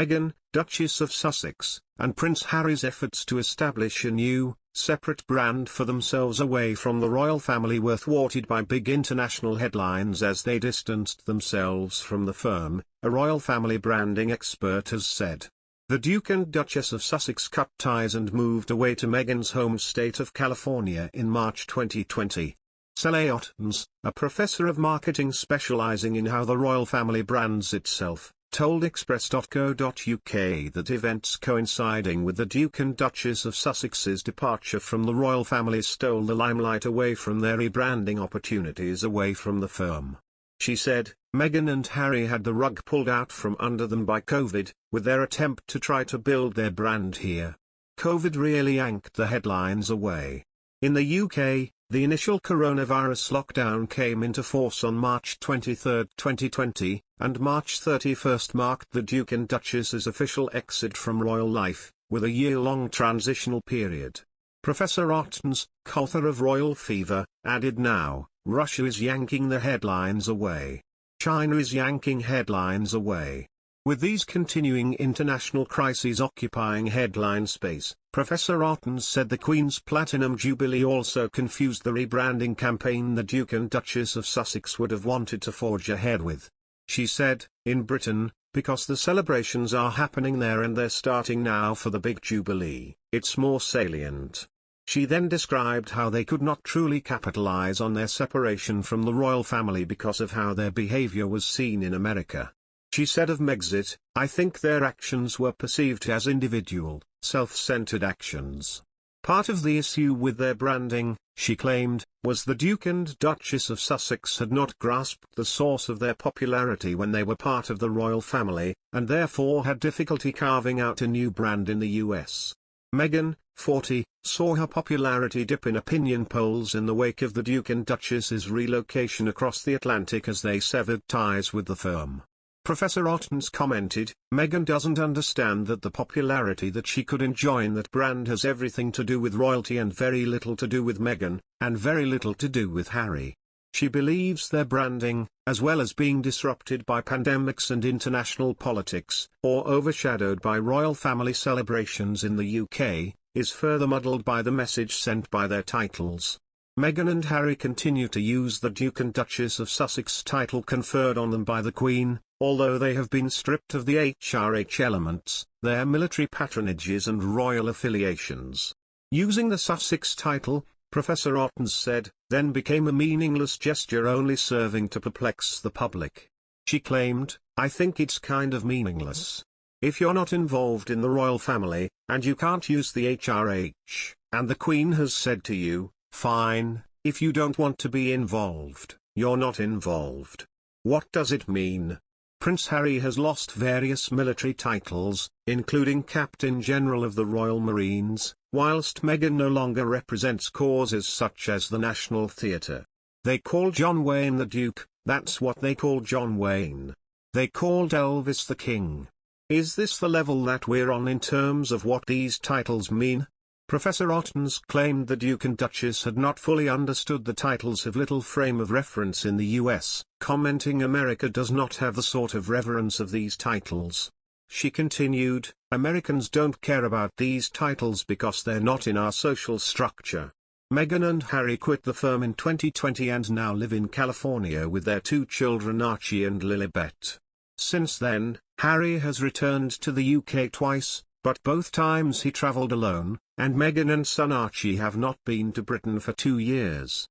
Meghan, Duchess of Sussex, and Prince Harry's efforts to establish a new, separate brand for themselves away from the royal family were thwarted by big international headlines as they distanced themselves from the firm, a royal family branding expert has said. The Duke and Duchess of Sussex cut ties and moved away to Meghan's home state of California in March 2020. Otnes, a professor of marketing specializing in how the royal family brands itself, told express.co.uk that events coinciding with the Duke and Duchess of Sussex's departure from the royal family stole the limelight away from their rebranding opportunities away from the firm. She said, Meghan and Harry had the rug pulled out from under them by COVID, with their attempt to try to build their brand here. COVID really yanked the headlines away. In the UK, the initial coronavirus lockdown came into force on March 23, 2020, and March 31 marked the Duke and Duchess's official exit from royal life, with a year-long transitional period. Professor Otnes, author of Royal Fever, added now, Russia is yanking the headlines away. China is yanking headlines away. With these continuing international crises occupying headline space, Professor Otnes said the Queen's Platinum Jubilee also confused the rebranding campaign the Duke and Duchess of Sussex would have wanted to forge ahead with. She said, in Britain, because the celebrations are happening there and they're starting now for the big Jubilee, it's more salient. She then described how they could not truly capitalise on their separation from the royal family because of how their behaviour was seen in America. She said of Megxit, I think their actions were perceived as individual, self-centered actions. Part of the issue with their branding, she claimed, was the Duke and Duchess of Sussex had not grasped the source of their popularity when they were part of the royal family, and therefore had difficulty carving out a new brand in the US. Meghan, 40, saw her popularity dip in opinion polls in the wake of the Duke and Duchess's relocation across the Atlantic as they severed ties with the firm. Professor Otnes commented, Meghan doesn't understand that the popularity that she could enjoy in that brand has everything to do with royalty and very little to do with Meghan, and very little to do with Harry. She believes their branding, as well as being disrupted by pandemics and international politics, or overshadowed by royal family celebrations in the UK, is further muddled by the message sent by their titles. Meghan and Harry continue to use the Duke and Duchess of Sussex title conferred on them by the Queen, although they have been stripped of the HRH elements, their military patronages and royal affiliations. Using the Sussex title, Professor Otnes said, then became a meaningless gesture only serving to perplex the public. She claimed, I think it's kind of meaningless. If you're not involved in the royal family, and you can't use the HRH, and the Queen has said to you, fine, if you don't want to be involved, you're not involved. What does it mean? Prince Harry has lost various military titles, including Captain General of the Royal Marines, whilst Meghan no longer represents causes such as the National Theatre. They call John Wayne the Duke, that's what they call John Wayne. They called Elvis the King. Is this the level that we're on in terms of what these titles mean? Professor Otnes claimed the Duke and Duchess had not fully understood the titles have little frame of reference in the US, commenting America does not have the sort of reverence of these titles. She continued, Americans don't care about these titles because they're not in our social structure. Meghan and Harry quit the firm in 2020 and now live in California with their 2 children Archie and Lilibet. Since then, Harry has returned to the UK twice, but both times he travelled alone, and Meghan and son Archie have not been to Britain for 2 years.